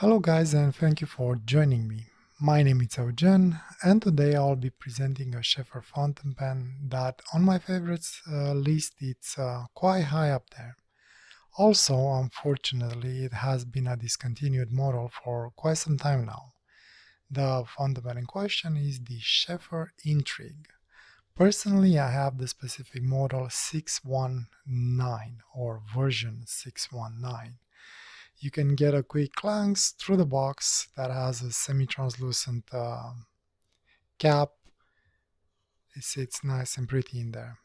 Hello guys, and thank you for joining me. My name is Eugen, and today I'll be presenting a Sheaffer fountain pen that on my favorites list it's quite high up there. Also, unfortunately, it has been a discontinued model for quite some time now. The fountain pen in question is the Sheaffer Intrigue. Personally, I have the specific model 619 or version 619. You can get a quick glance through the box that has a semi-translucent cap. It sits nice and pretty in there.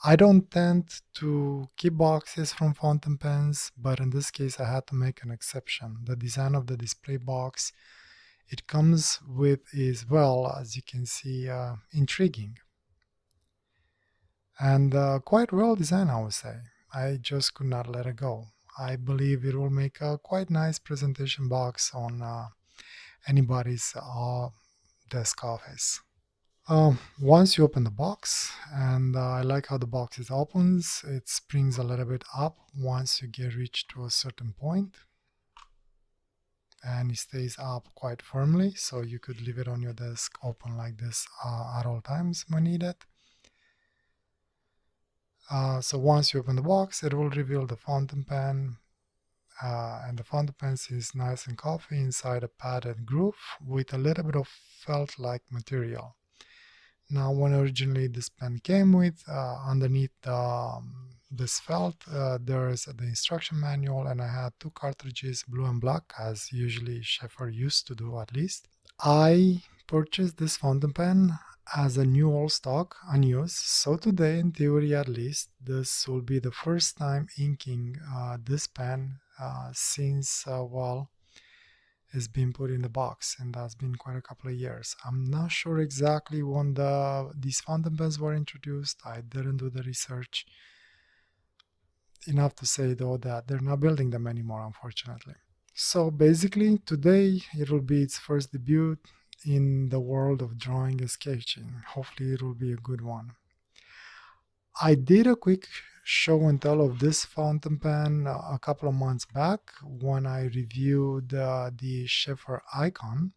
I don't tend to keep boxes from fountain pens, but in this case I had to make an exception. The design of the display box it comes with is, well, as you can see, intriguing. And quite well designed, I would say. I just could not let it go. I believe it will make a quite nice presentation box on anybody's desk office. Once you open the box, and I like how the box is opens, it springs a little bit up once you get reached to a certain point, and it stays up quite firmly, so you could leave it on your desk open like this at all times when needed. So once you open the box, it will reveal the fountain pen, and the fountain pen is nice and comfy inside a padded groove with a little bit of felt-like material. Now, when originally this pen came with, underneath this felt, there is the instruction manual, and I had two cartridges, blue and black, as usually Sheaffer used to do at least. I purchased this fountain pen as a new old stock, unused, so today, in theory at least, this will be the first time inking this pen since, well, it's been put in the box, and that's been quite a couple of years. I'm not sure exactly when these fountain pens were introduced. I didn't do the research. Enough to say though that they're not building them anymore, unfortunately. So basically today it will be its first debut in the world of drawing and sketching. Hopefully it will be a good one. I did a quick show and tell of this fountain pen a couple of months back when I reviewed the Sheaffer Icon.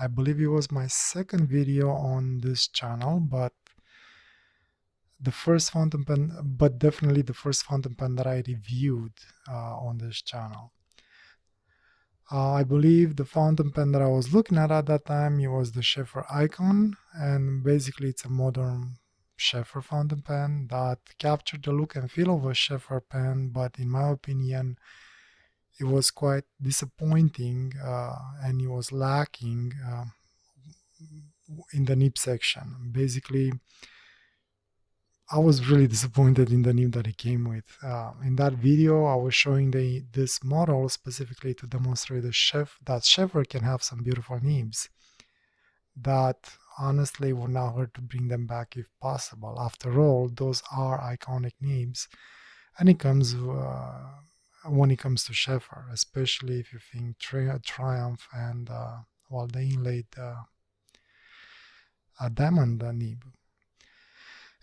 I believe it was my second video on this channel, but definitely the first fountain pen that I reviewed on this channel. I believe the fountain pen that I was looking at that time, it was the Sheaffer Icon, and basically it's a modern Sheaffer fountain pen that captured the look and feel of a Sheaffer pen, but in my opinion, it was quite disappointing and it was lacking in the nib section. Basically, I was really disappointed in the nib that it came with. In that video, I was showing this model specifically to demonstrate that Sheaffer can have some beautiful nibs that honestly would not hurt to bring them back if possible. After all, those are iconic nibs, and it comes when it comes to Sheaffer, especially if you think Triumph and well, the inlaid diamond nib.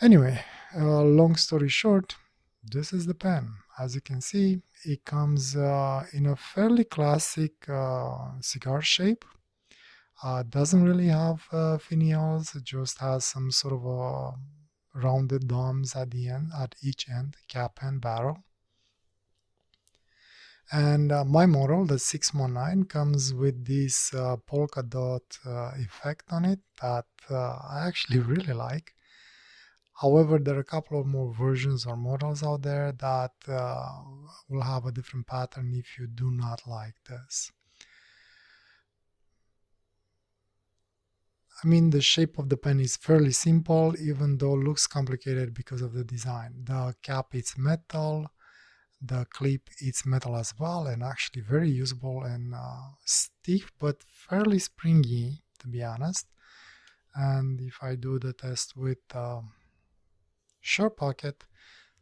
Anyway, long story short, this is the pen. As you can see, it comes in a fairly classic cigar shape. Doesn't really have finials, it just has some sort of rounded domes at the end, at each end, cap and barrel. And my model, the 619, comes with this polka dot effect on it that I actually really like. However, there are a couple of more versions or models out there that will have a different pattern if you do not like this. I mean, the shape of the pen is fairly simple, even though it looks complicated because of the design. The cap is metal, the clip is metal as well, and actually very usable and stiff but fairly springy, to be honest. And if I do the test with short pocket,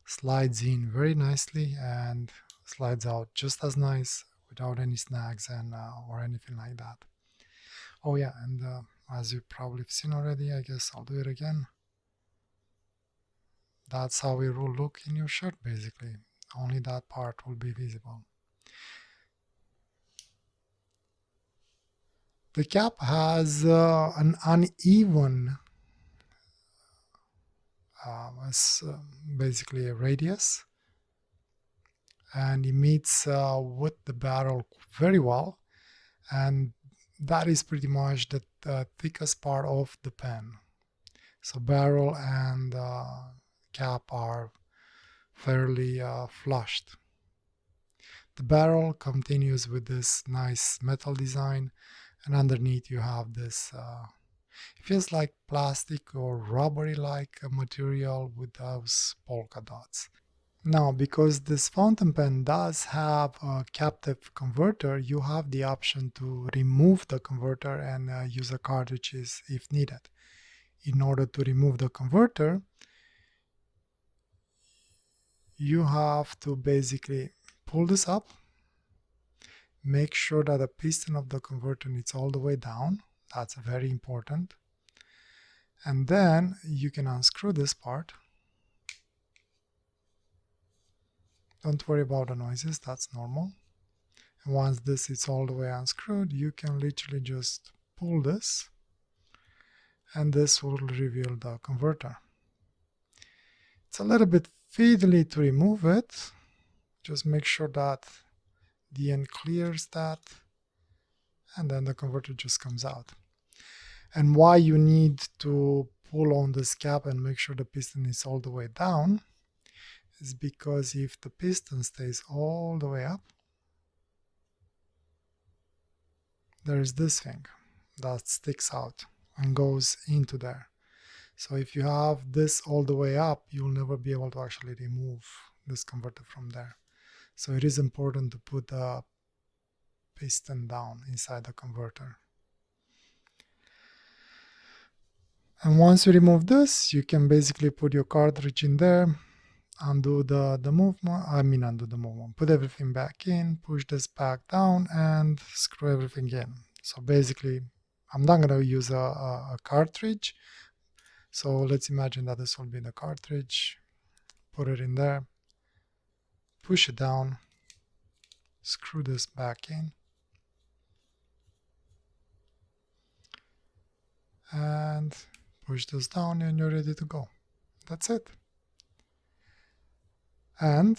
slides in very nicely and slides out just as nice without any snags and or anything like that. Oh yeah, and as you probably have seen already, I guess I'll do it again. That's how it will look in your shirt basically. Only that part will be visible. The cap has an uneven, basically a radius, and it meets with the barrel very well, and that is pretty much the thickest part of the pen. So barrel and cap are fairly flushed. The barrel continues with this nice metal design, and underneath you have this it feels like plastic or rubbery like material with those polka dots. Now, because this fountain pen does have a captive converter, you have the option to remove the converter and use a cartridge if needed. In order to remove the converter, you have to basically pull this up, make sure that the piston of the converter is all the way down. That's very important. And then you can unscrew this part. Don't worry about the noises, that's normal. And once this is all the way unscrewed, you can literally just pull this, and this will reveal the converter. It's a little bit fiddly to remove it. Just make sure that the end clears that, and then the converter just comes out. And why you need to pull on this cap and make sure the piston is all the way down is because if the piston stays all the way up, there is this thing that sticks out and goes into there. So if you have this all the way up, you'll never be able to actually remove this converter from there. So it is important to put the piston down inside the converter. And once you remove this, you can basically put your cartridge in there, undo the movement, put everything back in, push this back down, and screw everything in. So basically, I'm not going to use a cartridge. So let's imagine that this will be the cartridge. Put it in there, push it down, screw this back in, and push this down, and you're ready to go. That's it. And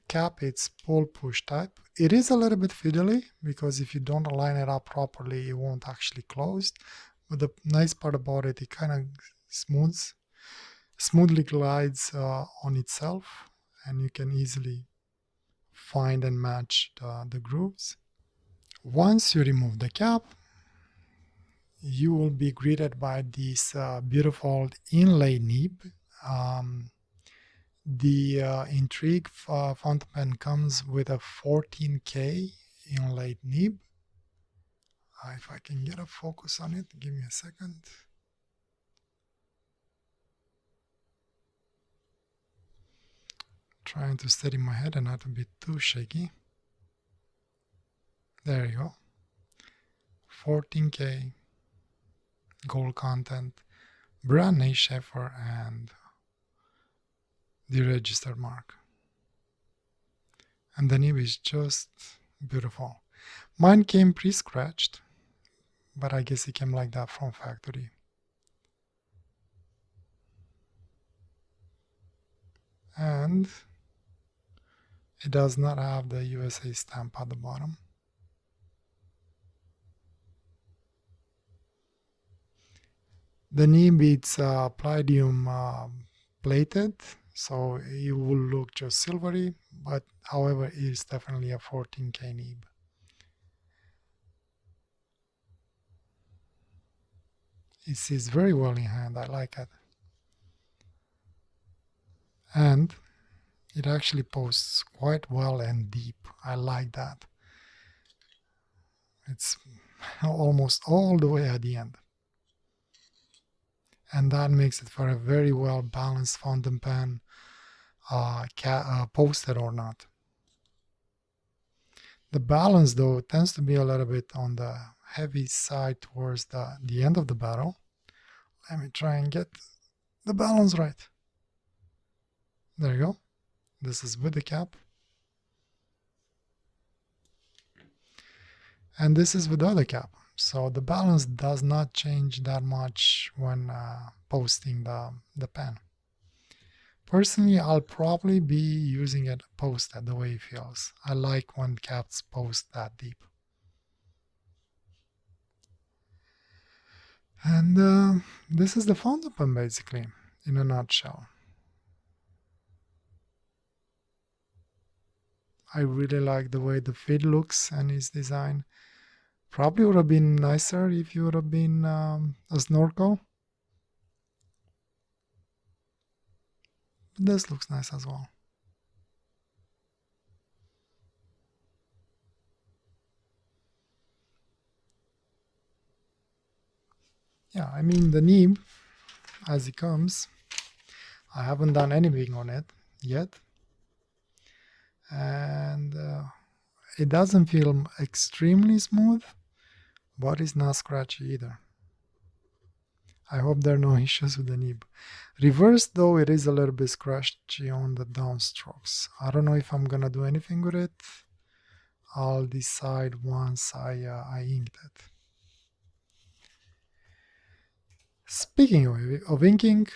cap, it's pull push type. It is a little bit fiddly because if you don't align it up properly, it won't actually close. But the nice part about it, it kind of smoothly glides on itself, and you can easily find and match the grooves. Once you remove the cap, you will be greeted by this beautiful inlay nib. The Intrigue fountain pen comes with a 14K inlaid nib. If I can get a focus on it, give me a second. Trying to steady my head and not to be too shaky. There you go. 14K gold content, brand name Sheaffer, and the register mark. And the nib is just beautiful. Mine came pre-scratched, but I guess it came like that from factory. And it does not have the USA stamp at the bottom. The nib is palladium plated, so it will look just silvery, but however it is definitely a 14K nib. It sits very well in hand, I like it. And it actually posts quite well and deep. I like that. It's almost all the way at the end. And that makes it for a very well balanced fountain pen, posted or not. The balance though tends to be a little bit on the heavy side towards the end of the barrel. Let me try and get the balance right. There you go. This is with the cap. And this is with the other cap. So the balance does not change that much when posting the pen. Personally, I'll probably be using it posted the way it feels. I like when caps post that deep. And this is the fountain pen basically, in a nutshell. I really like the way the feed looks and its design. Probably would have been nicer if you would have been a snorkel. But this looks nice as well. Yeah, I mean the nib as it comes. I haven't done anything on it yet. And it doesn't feel extremely smooth, but it's not scratchy either. I hope there are no issues with the nib. Reverse though, it is a little bit scratchy on the downstrokes. I don't know if I'm gonna do anything with it. I'll decide once I inked it. Speaking of inking,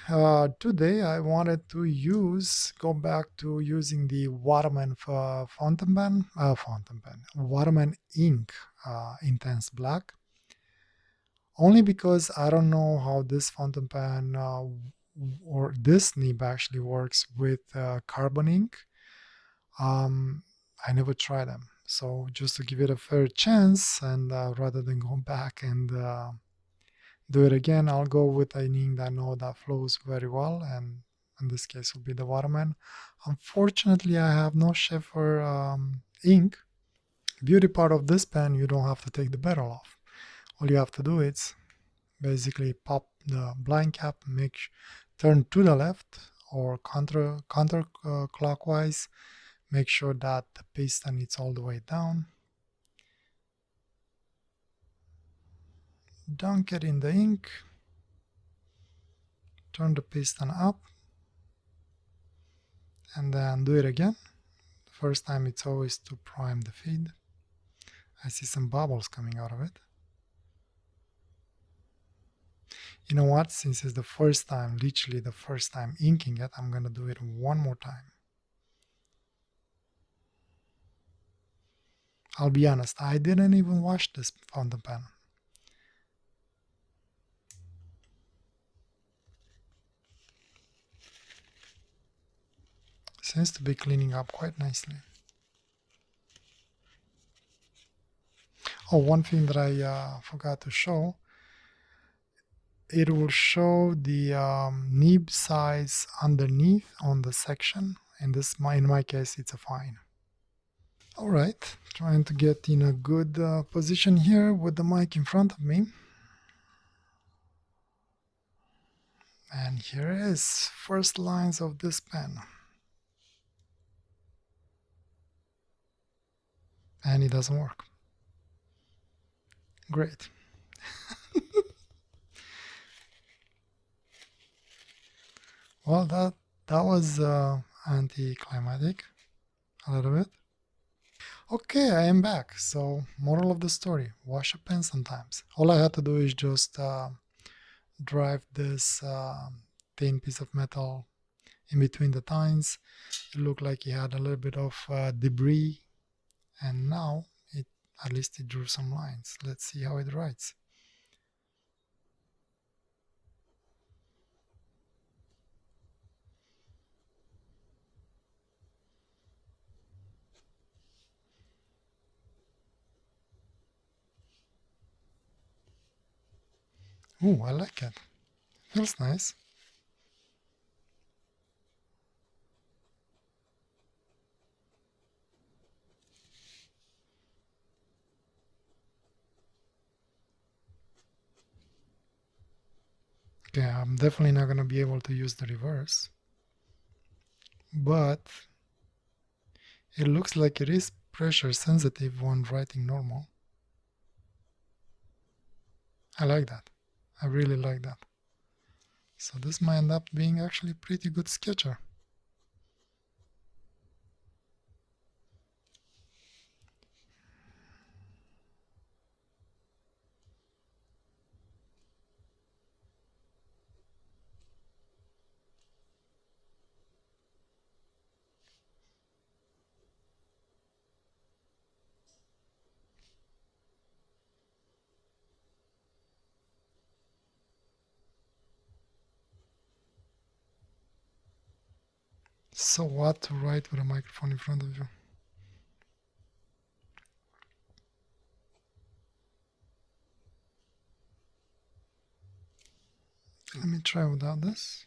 today I wanted to go back to using the Waterman Waterman ink Intense Black. Only because I don't know how this fountain pen or this nib actually works with carbon ink. I never tried them. So just to give it a fair chance and rather than go back and do it again, I'll go with an ink that I know that flows very well, and in this case will be the Waterman. Unfortunately, I have no Sheaffer ink. Beauty part of this pen, you don't have to take the barrel off. All you have to do is basically pop the blind cap, turn to the left or counterclockwise, make sure that the piston is all the way down. Dunk it in the ink, turn the piston up, and then do it again. The first time it's always to prime the feed. I see some bubbles coming out of it. You know what? Since it's the first time, literally the first time inking it, I'm gonna do it one more time. I'll be honest, I didn't even wash this fountain pen. Seems to be cleaning up quite nicely. Oh, one thing that I forgot to show. It will show the nib size underneath on the section. In my case, it's a fine. All right, trying to get in a good position here with the mic in front of me. And here is first lines of this pen. And it doesn't work. Great. Well, that was anticlimactic a little bit. Okay, I am back. So, moral of the story, wash a pen sometimes. All I had to do is just drive this thin piece of metal in between the tines. It looked like it had a little bit of debris, and now at least it drew some lines. Let's see how it writes. Ooh, I like it. Feels nice. Okay, I'm definitely not going to be able to use the reverse, but it looks like it is pressure sensitive when writing normal. I like that. I really like that. So this might end up being actually a pretty good sketcher. So what to write with a microphone in front of you? Let me try without this.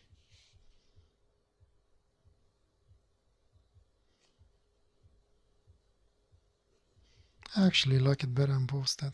I actually like it better and posted.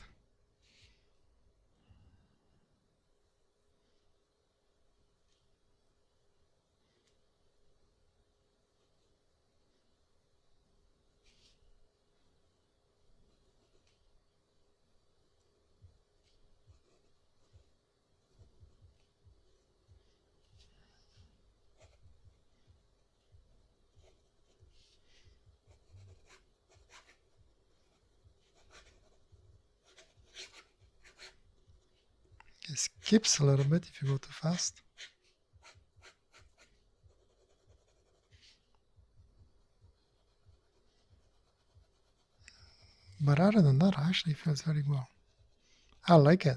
It skips a little bit if you go too fast. But other than that, actually feels very well. I like it.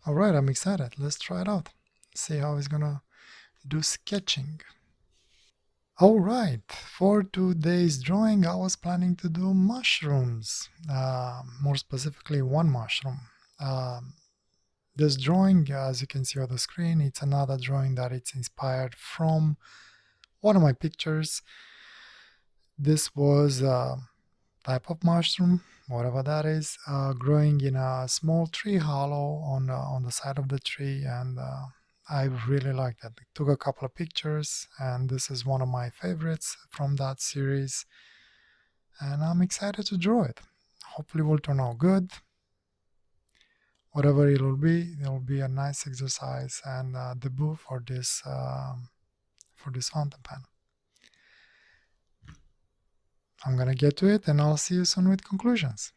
Alright, I'm excited. Let's try it out. See how it's gonna do sketching. Alright, for today's drawing I was planning to do mushrooms. More specifically one mushroom. This drawing, as you can see on the screen, it's another drawing that it's inspired from one of my pictures. This was type of mushroom, whatever that is, growing in a small tree hollow on the side of the tree, and I really liked it. I took a couple of pictures, and this is one of my favorites from that series, and I'm excited to draw it. Hopefully, it will turn out good. Whatever it will be a nice exercise and debut for this fountain pen. I'm gonna get to it, and I'll see you soon with conclusions.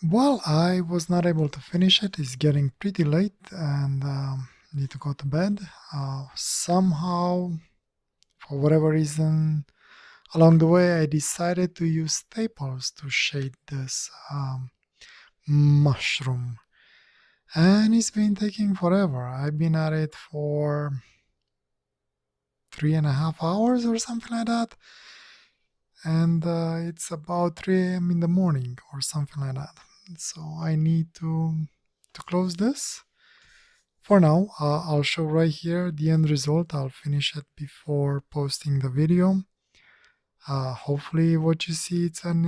Well, I was not able to finish it. It's getting pretty late and need to go to bed. Somehow, for whatever reason, along the way, I decided to use staples to shade this mushroom. And it's been taking forever. I've been at it for 3.5 hours or something like that. And it's about 3 a.m. in the morning or something like that. So I need to close this. For now, I'll show right here the end result. I'll finish it before posting the video. Hopefully what you see it's an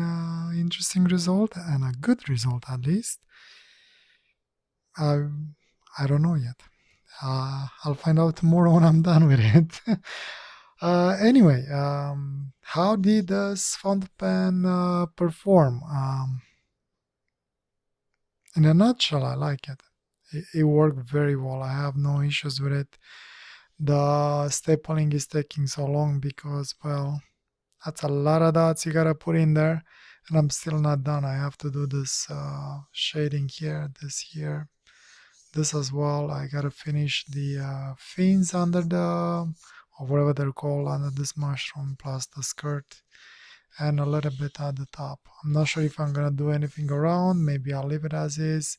interesting result and a good result at least. I don't know yet. I'll find out tomorrow when I'm done with it. Anyway, how did this fountain pen perform? In a nutshell, I like it. It worked very well. I have no issues with it. The stapling is taking so long because, well, that's a lot of dots you gotta put in there, and I'm still not done. I have to do this shading here, this here, this as well. I gotta finish the fins under the, or whatever they're called, under this mushroom, plus the skirt, and a little bit at the top. I'm not sure if I'm gonna do anything around. Maybe I'll leave it as is.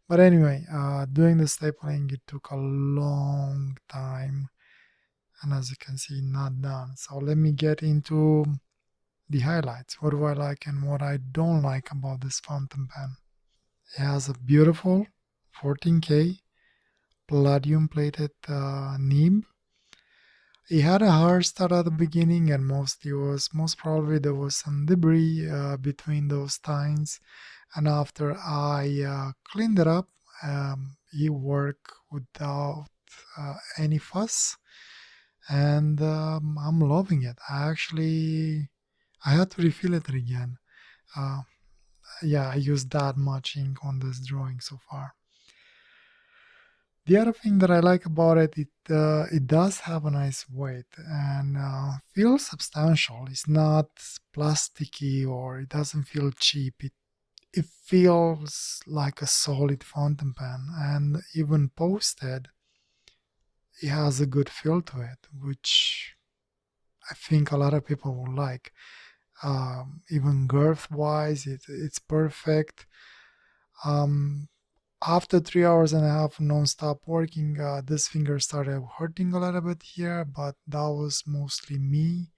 But anyway, doing the stapling, it took a long time. And as you can see, not done. So let me get into the highlights. What do I like and what I don't like about this fountain pen? It has a beautiful 14K palladium plated nib. It had a hard start at the beginning, and most probably there was some debris between those tines. And after I cleaned it up, it worked without any fuss, and I'm loving it. I had to refill it again. Uh, yeah, I used that much ink on this drawing so far. The other thing that I like about it, it does have a nice weight and feels substantial. It's not plasticky or it doesn't feel cheap. It feels like a solid fountain pen, and even posted, it has a good feel to it, which I think a lot of people will like. Even girth wise, it's perfect. Um, After 3 hours and a half non-stop working, this finger started hurting a little bit here, but that was mostly me,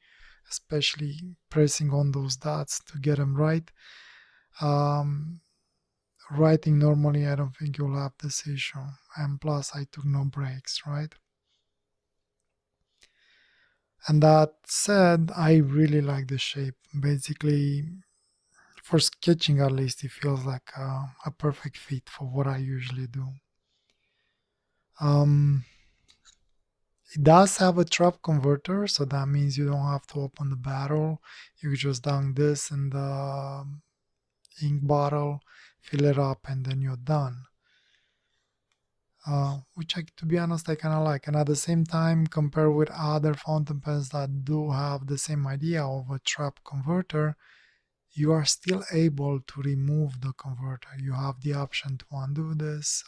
especially pressing on those dots to get them right. Um, Writing normally, I don't think you'll have this issue. And plus, I took no breaks, right? And that said, I really like the shape. Basically, for sketching at least, it feels like a perfect fit for what I usually do. It does have a trap converter, so that means you don't have to open the barrel. You just dunk this in the ink bottle, fill it up, and then you're done. Which, to be honest, I kind of like. And at the same time, compared with other fountain pens that do have the same idea of a trap converter, you are still able to remove the converter. You have the option to undo this,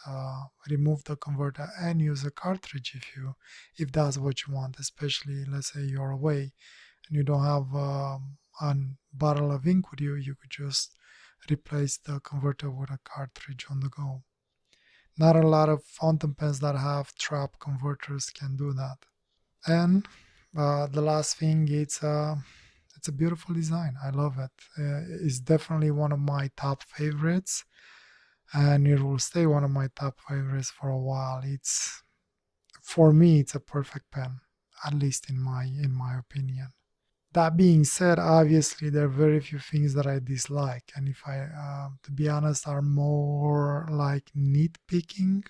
remove the converter, and use a cartridge if that's what you want. Especially, let's say you're away and you don't have a bottle of ink with you, you could just replace the converter with a cartridge on the go. Not a lot of fountain pens that have trap converters can do that. And the last thing, it's a beautiful design. I love it. It's definitely one of my top favorites, and it will stay one of my top favorites for a while. For me, it's a perfect pen, at least in my opinion. That being said, obviously there are very few things that I dislike, and if I, to be honest, are more like nitpicking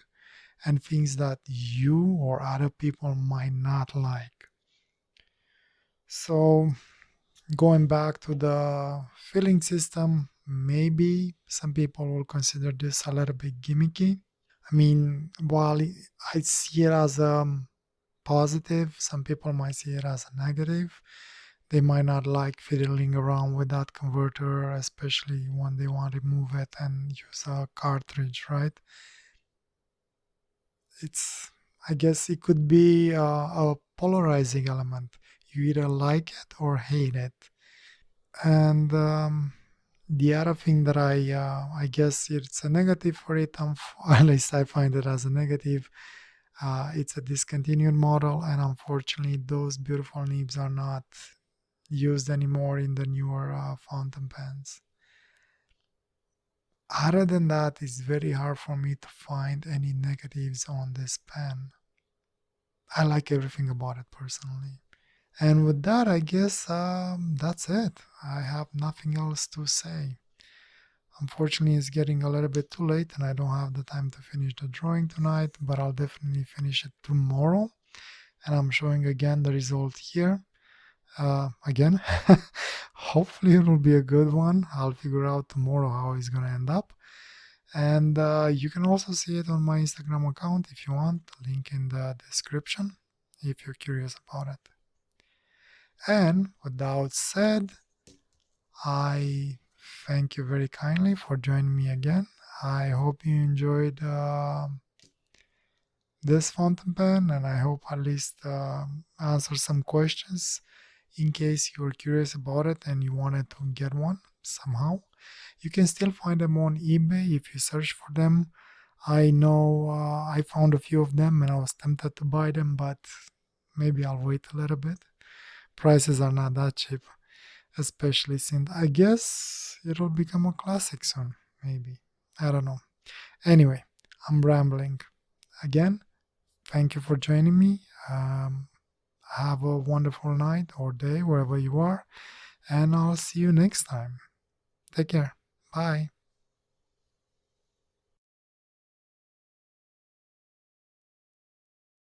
and things that you or other people might not like. So going back to the filling system, maybe some people will consider this a little bit gimmicky. I mean, while I see it as a positive, some people might see it as a negative. They might not like fiddling around with that converter, especially when they want to remove it and use a cartridge, right? It's, I guess it could be a polarizing element. You either like it or hate it. And the other thing that I guess it's a negative for it, at least I find it as a negative. It's a discontinued model, and unfortunately, those beautiful nibs are not used anymore in the newer fountain pens. Other than that, it's very hard for me to find any negatives on this pen. I like everything about it personally. And with that, I guess that's it. I have nothing else to say. Unfortunately, it's getting a little bit too late and I don't have the time to finish the drawing tonight, but I'll definitely finish it tomorrow. And I'm showing again the result here. Again, hopefully it will be a good one. I'll figure out tomorrow how it's going to end up. And you can also see it on my Instagram account if you want. Link in the description if you're curious about it. And with that said, I thank you very kindly for joining me again. I hope you enjoyed this fountain pen, and I hope at least answer some questions in case you were curious about it and you wanted to get one somehow. You can still find them on eBay if you search for them. I know I found a few of them and I was tempted to buy them, but maybe I'll wait a little bit. Prices are not that cheap, especially since I guess it'll become a classic soon, maybe. I don't know. Anyway, I'm rambling. Again, thank you for joining me. Have a wonderful night or day wherever you are, and I'll see you next time. Take care. Bye.